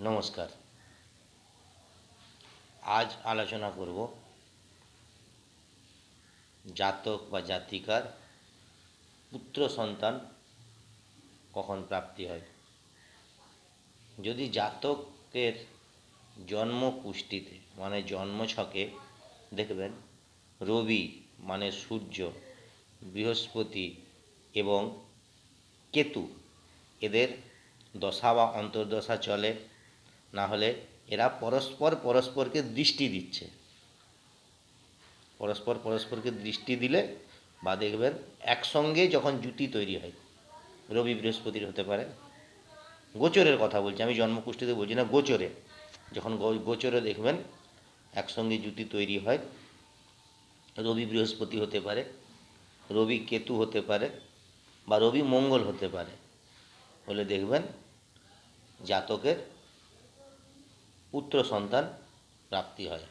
নমস্কার। আজ আলোচনা করব জাতক বা জাতিকার পুত্র সন্তান কখন প্রাপ্তি হয়। যদি জাতকের জন্ম কুষ্ঠিতে মানে জন্মছকে দেখবেন রবি মানে সূর্য, বৃহস্পতি এবং কেতু এদের দশা বা অন্তর্দশা চলে, না হলে এরা পরস্পরকে দৃষ্টি দিচ্ছে, পরস্পরকে দৃষ্টি দিলে বা দেখবেন একসঙ্গে যখন জুটি তৈরি হয়, রবি বৃহস্পতির হতে পারে, গোচরের কথা বলছি আমি, জন্মকুষ্ঠিতে বলছি না, গোচরে যখন গোচরে দেখবেন একসঙ্গে জুটি তৈরি হয়, রবি বৃহস্পতি হতে পারে, রবি কেতু হতে পারে বা রবি মঙ্গল হতে পারে, হলে দেখবেন জাতকের পুত্র সন্তান প্রাপ্তি হয়।